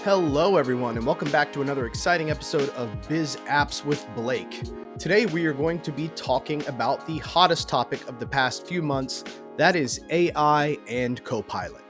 Hello, everyone, and welcome back to another exciting episode of Biz Apps with Blake. Today, we are going to be talking about the hottest topic of the past few months, that is AI and Copilot.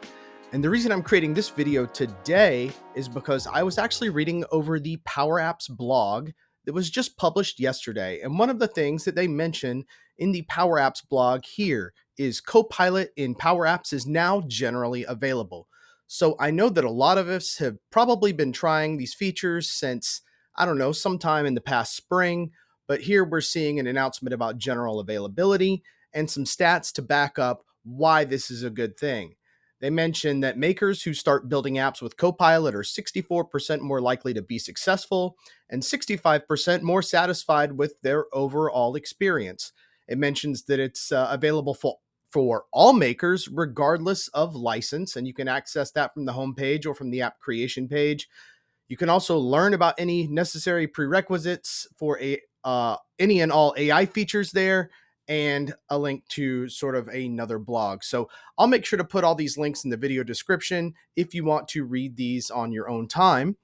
And the reason I'm creating this video today is because I was actually reading over the Power Apps blog that was just published yesterday. And one of the things that they mention in the Power Apps blog here is Copilot in Power Apps is now generally available. So I know that a lot of us have probably been trying these features since, I don't know, sometime in the past spring. But here we're seeing an announcement about general availability and some stats to back up why this is a good thing. They mention that makers who start building apps with Copilot are 64% more likely to be successful and 65% more satisfied with their overall experience. It mentions that it's available for all makers, regardless of license, and you can access that from the homepage or from the app creation page. You can also learn about any necessary prerequisites for any and all AI features there, and a link to sort of another blog. So I'll make sure to put all these links in the video description if you want to read these on your own time.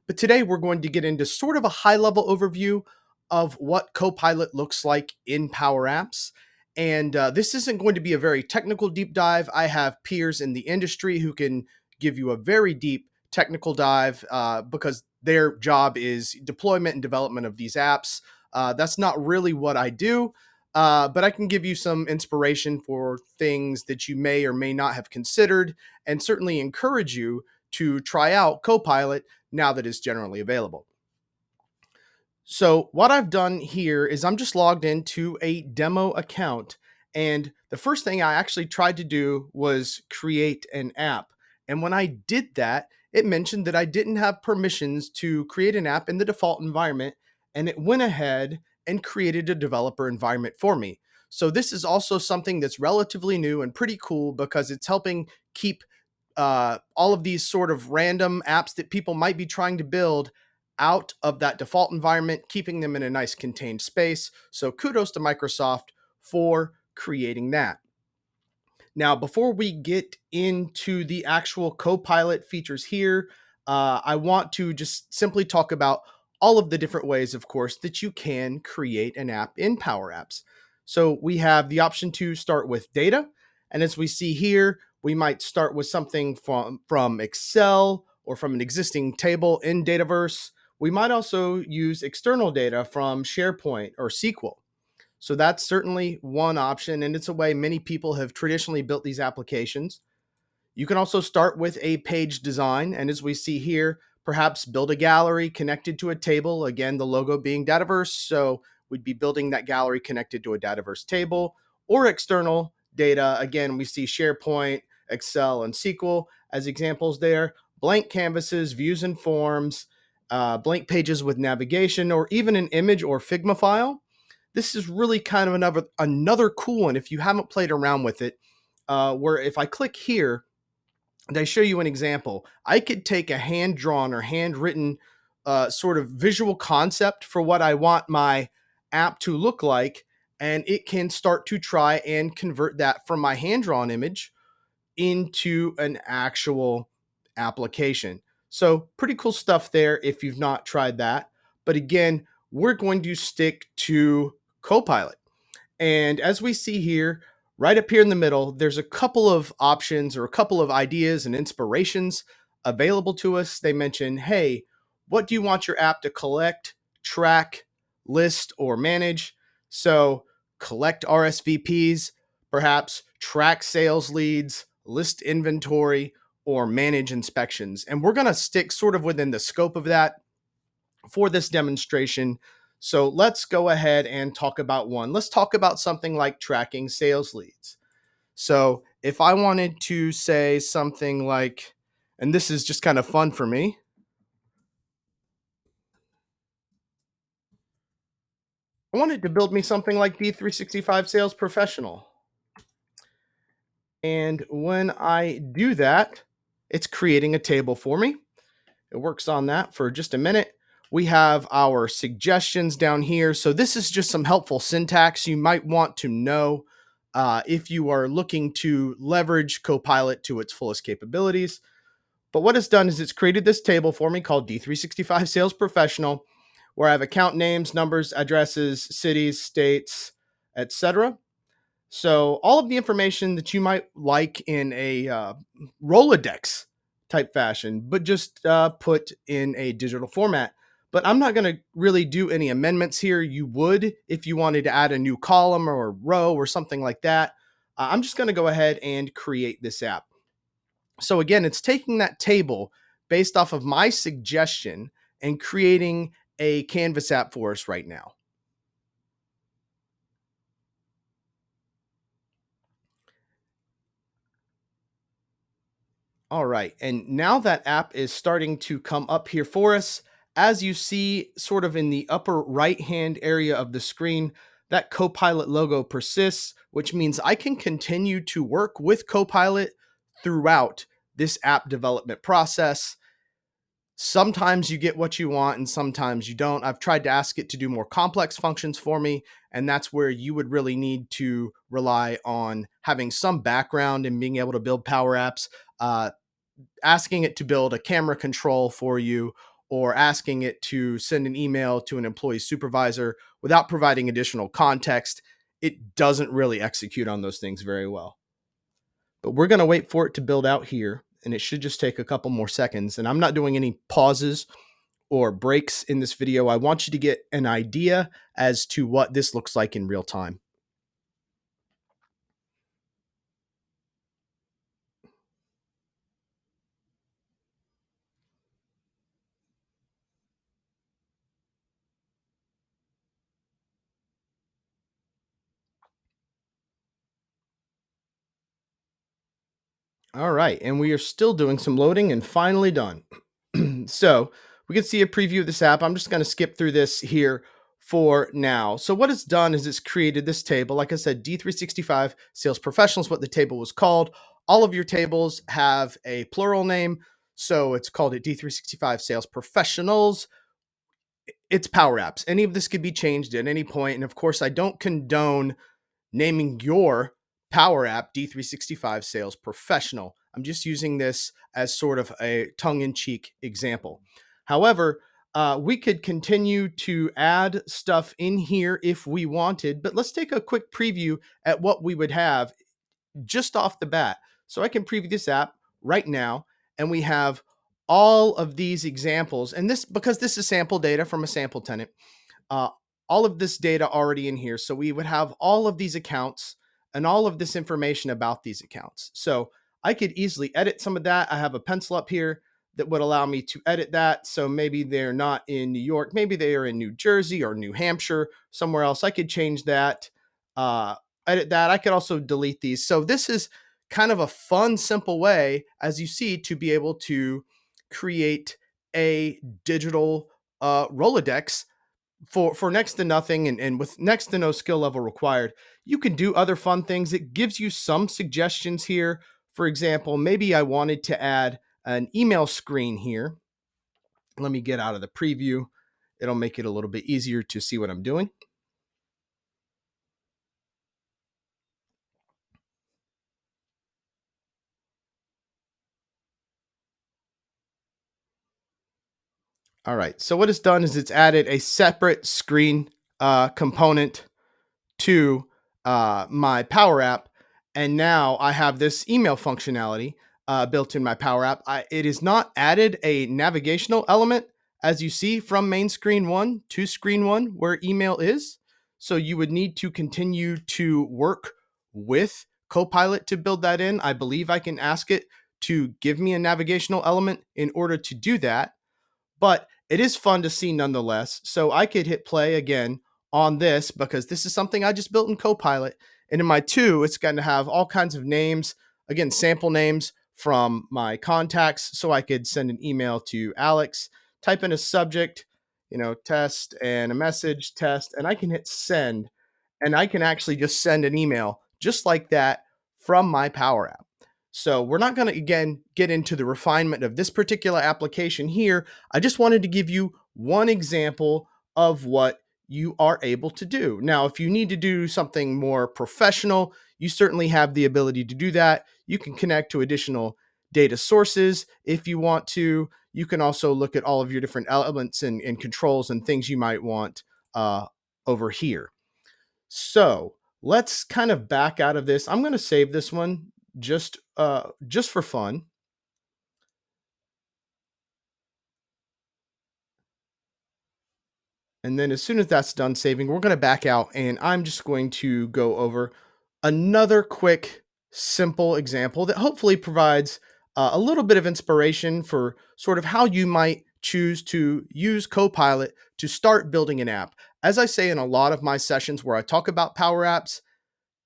But today we're going to get into sort of a high-level overview of what Copilot looks like in Power Apps. And this isn't going to be a very technical deep dive. I have peers in the industry who can give you a very deep technical dive because their job is deployment and development of these apps. That's not really what I do, but I can give you some inspiration for things that you may or may not have considered, and certainly encourage you to try out Copilot now that it's generally available. So what I've done here is I'm just logged into a demo account. And the first thing I actually tried to do was create an app. And when I did that, it mentioned that I didn't have permissions to create an app in the default environment. And it went ahead and created a developer environment for me. So this is also something that's relatively new and pretty cool because it's helping keep all of these sort of random apps that people might be trying to build out of that default environment, keeping them in a nice contained space. So kudos to Microsoft for creating that. Now, before we get into the actual Copilot features here, I want to just simply talk about all of the different ways, of course, that you can create an app in Power Apps. So we have the option to start with data. And as we see here, we might start with something from Excel or from an existing table in Dataverse. We might also use external data from SharePoint or SQL. So that's certainly one option, and it's a way many people have traditionally built these applications. You can also start with a page design, and as we see here, perhaps build a gallery connected to a table, again, the logo being Dataverse, so we'd be building that gallery connected to a Dataverse table, or external data. Again, we see SharePoint, Excel, and SQL as examples there. Blank canvases, views and forms, blank pages with navigation, or even an image or Figma file. This is really kind of another cool one if you haven't played around with it, where if I click here, they show you an example. I could take a hand-drawn or handwritten sort of visual concept for what I want my app to look like, and it can start to try and convert that from my hand-drawn image into an actual application. So pretty cool stuff there if you've not tried that. But again, we're going to stick to Copilot. And as we see here, right up here in the middle, there's a couple of options or a couple of ideas and inspirations available to us. They mention, hey, what do you want your app to collect, track, list, or manage? So collect RSVPs, perhaps track sales leads, list inventory, or manage inspections. And we're going to stick sort of within the scope of that for this demonstration. So let's go ahead and talk about one. Let's talk about something like tracking sales leads. So if I wanted to say something like, and this is just kind of fun for me, I wanted to build me something like D365 Sales Professional. And when I do that, it's creating a table for me. It works on that for just a minute. We have our suggestions down here. So this is just some helpful syntax you might want to know if you are looking to leverage Copilot to its fullest capabilities. But what it's done is it's created this table for me called D365 Sales Professional, where I have account names, numbers, addresses, cities, states, etc. So all of the information that you might like in a Rolodex type fashion, but just put in a digital format. But I'm not going to really do any amendments here. You would if you wanted to add a new column or a row or something like that. I'm just going to go ahead and create this app. So again, it's taking that table based off of my suggestion and creating a Canvas app for us right now. All right. And now that app is starting to come up here for us. As you see, sort of in the upper right hand area of the screen, that Copilot logo persists, which means I can continue to work with Copilot throughout this app development process. Sometimes you get what you want and sometimes you don't. I've tried to ask it to do more complex functions for me, and that's where you would really need to rely on having some background and being able to build Power Apps. Asking it to build a camera control for you or asking it to send an email to an employee supervisor without providing additional context, it doesn't really execute on those things very well. But we're going to wait for it to build out here, and it should just take a couple more seconds. And I'm not doing any pauses or breaks in this video. I want you to get an idea as to what this looks like in real time. All right, and we are still doing some loading and finally done. So we can see a preview of this app. I'm just going to skip through this here for now. So what it's done is it's created this table. Like I said, D365 Sales Professionals, what the table was called. All of your tables have a plural name. So it's called it D365 Sales Professionals. It's Power Apps. Any of this could be changed at any point. And of course, I don't condone naming your Power App D365 Sales Professional. I'm just using this as sort of a tongue in cheek example. However, we could continue to add stuff in here if we wanted, but let's take a quick preview at what we would have just off the bat. So I can preview this app right now, and we have all of these examples. And this, because this is sample data from a sample tenant, uh, all of this data already in here. So we would have all of these accounts and all of this information about these accounts. So I could easily edit some of that. I have a pencil up here that would allow me to edit that. So maybe they're not in New York, maybe they are in New Jersey or New Hampshire, somewhere else. I could change that, uh, edit that. I could also delete these. So this is kind of a fun, simple way, as you see, to be able to create a digital Rolodex for next to nothing and with next to no skill level required. You can do other fun things. It gives you some suggestions here. For example, maybe I wanted to add an email screen here. Let me get out of the preview. It'll make it a little bit easier to see what I'm doing. All right. So what it's done is it's added a separate screen component to my Power App, and now I have this email functionality built in my Power App. It is not added a navigational element, as you see from main screen one to screen one where email is. So you would need to continue to work with Copilot to build that in. I believe I can ask it to give me a navigational element in order to do that, but it is fun to see nonetheless. So I could hit play again on this because this is something I just built in Copilot. And in my two, it's going to have all kinds of names, again, sample names from my contacts. So I could send an email to Alex, type in a subject, test and a message test, and I can hit send. And I can actually just send an email just like that from my Power App. So we're not going to, again, get into the refinement of this particular application here. I just wanted to give you one example of what you are able to do. Now, if you need to do something more professional, you certainly have the ability to do that. You can connect to additional data sources if you want to. You can also look at all of your different elements and controls and things you might want uh, over here. So let's kind of back out of this. I'm going to save this one just for fun. And then as soon as that's done saving, we're going to back out and I'm just going to go over another quick, simple example that hopefully provides a little bit of inspiration for sort of how you might choose to use Copilot to start building an app. As I say in a lot of my sessions where I talk about Power Apps,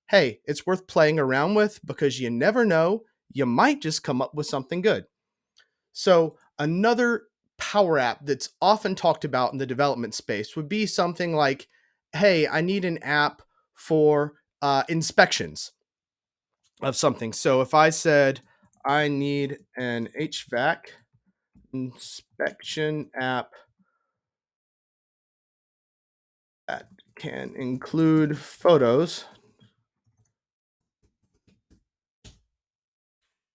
hey, it's worth playing around with because you never know, you might just come up with something good. So, another power app that's often talked about in the development space would be something like, hey, I need an app for inspections of something. So, if I said, I need an HVAC inspection app that can include photos,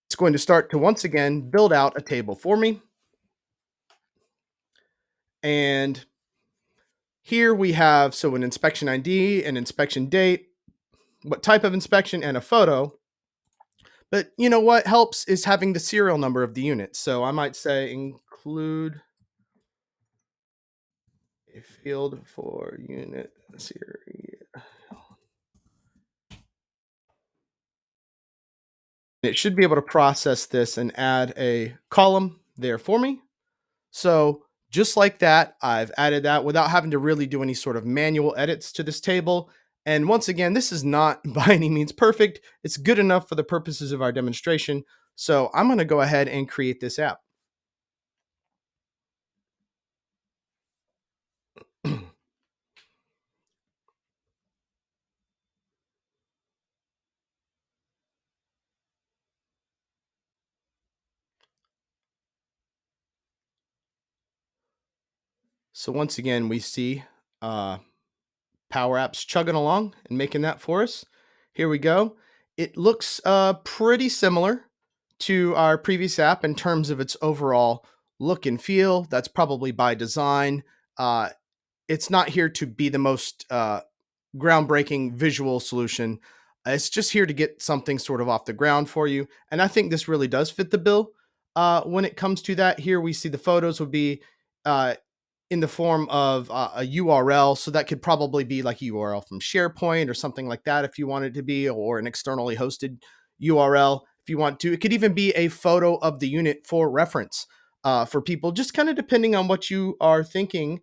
it's going to start to once again build out a table for me. And here we have so an inspection ID, an inspection date, what type of inspection, and a photo. But you know what helps is having the serial number of the unit. So I might say include a field for unit serial. It should be able to process this and add a column there for me. So just like that, I've added that without having to really do any sort of manual edits to this table. And once again, this is not by any means perfect. It's good enough for the purposes of our demonstration. So I'm going to go ahead and create this app. So once again, we see uh, Power Apps chugging along and making that for us. Here we go. It looks pretty similar to our previous app in terms of its overall look and feel. That's probably by design. Uh, it's not here to be the most groundbreaking visual solution. It's just here to get something sort of off the ground for you. And I think this really does fit the bill. When it comes to that, here we see the photos would be uh, in the form of a URL. So that could probably be like a URL from SharePoint or something like that if you want it to be, or an externally hosted URL if you want to. It could even be a photo of the unit for reference for people, just kind of depending on what you are thinking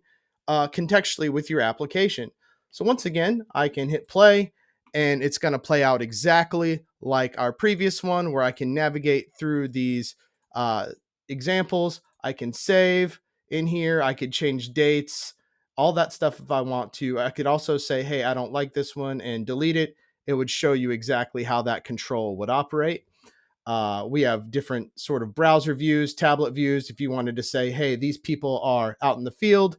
contextually with your application. So once again, I can hit play and it's going to play out exactly like our previous one where I can navigate through these uh, examples. I can save in here. I could change dates, all that stuff if I want to. I could also say, hey, I don't like this one and delete it. It would show you exactly how that control would operate. We have different sort of browser views, tablet views. If you wanted to say, hey, these people are out in the field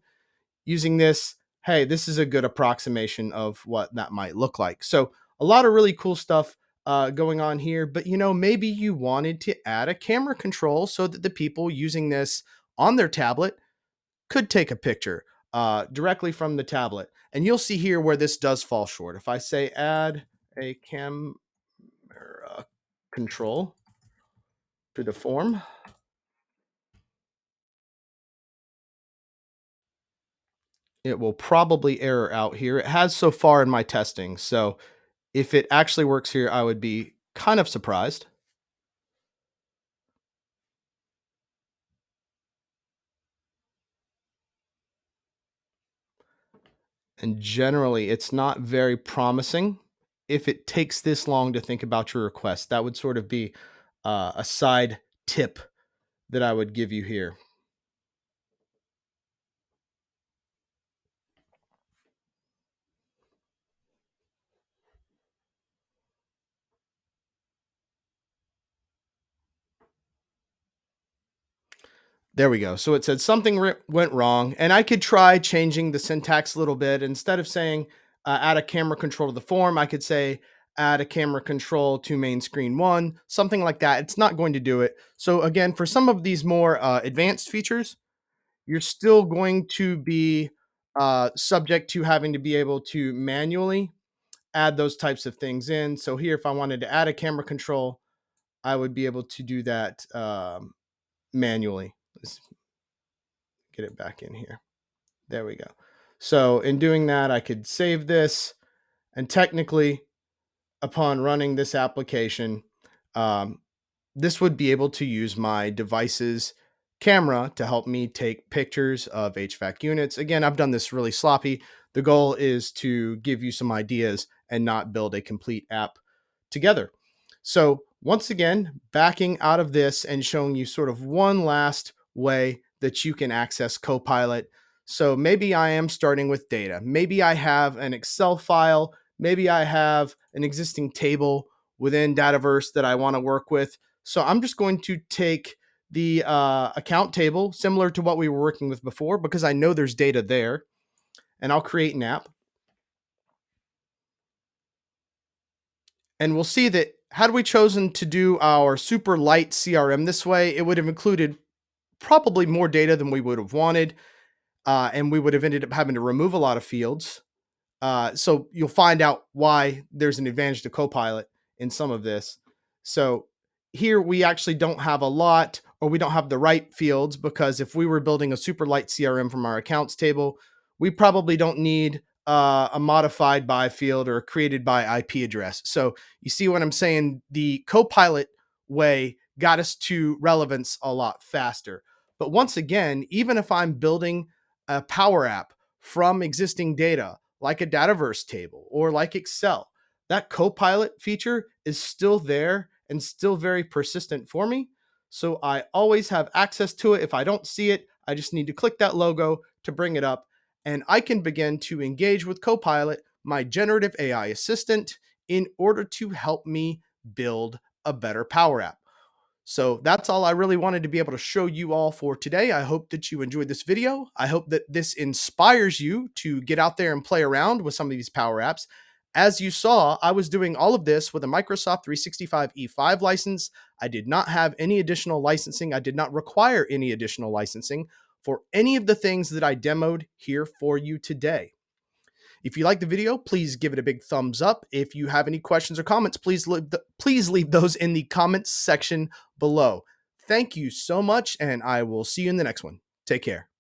using this, hey, this is a good approximation of what that might look like. So a lot of really cool stuff going on here. But maybe you wanted to add a camera control so that the people using this on their tablet could take a picture directly from the tablet. And you'll see here where this does fall short. If I say add a camera control to the form, it will probably error out here. It has so far in my testing. So if it actually works here, I would be kind of surprised. And generally, it's not very promising if it takes this long to think about your request. That would sort of be a side tip that I would give you here. There we go. So it said something went wrong, and I could try changing the syntax a little bit. Instead of saying add a camera control to the form, I could say add a camera control to main screen one, something like that. It's not going to do it. So again, for some of these more advanced features, you're still going to be subject to having to be able to manually add those types of things in. So here, if I wanted to add a camera control, I would be able to do that manually. Let's get it back in here. There we go. So in doing that, I could save this, and technically, upon running this application, um, this would be able to use my device's camera to help me take pictures of HVAC units. Again, I've done this really sloppy. The goal is to give you some ideas and not build a complete app together. So, once again, backing out of this and showing you sort of one last way that you can access Copilot. So, maybe I am starting with data. Maybe I have an Excel file. Maybe I have an existing table within Dataverse that I want to work with. So, I'm just going to take the account table, similar to what we were working with before, because I know there's data there, and I'll create an app. And we'll see that had we chosen to do our super light CRM this way, it would have included probably more data than we would have wanted. And we would have ended up having to remove a lot of fields. So you'll find out why there's an advantage to Copilot in some of this. So here we actually don't have a lot, or we don't have the right fields, because if we were building a super light CRM from our accounts table, we probably don't need a modified by field or a created by IP address. So you see what I'm saying? The Copilot way got us to relevance a lot faster. But once again, even if I'm building a Power App from existing data, like a Dataverse table or like Excel, that Copilot feature is still there and still very persistent for me. So I always have access to it. If I don't see it, I just need to click that logo to bring it up, and I can begin to engage with Copilot, my generative AI assistant, in order to help me build a better Power App. So that's all I really wanted to be able to show you all for today. I hope that you enjoyed this video. I hope that this inspires you to get out there and play around with some of these Power Apps. As you saw, I was doing all of this with a Microsoft 365 E5 license. I did not have any additional licensing. I did not require any additional licensing for any of the things that I demoed here for you today. If you like the video, please give it a big thumbs up. If you have any questions or comments, please leave those in the comments section below. Thank you so much, and I will see you in the next one. Take care.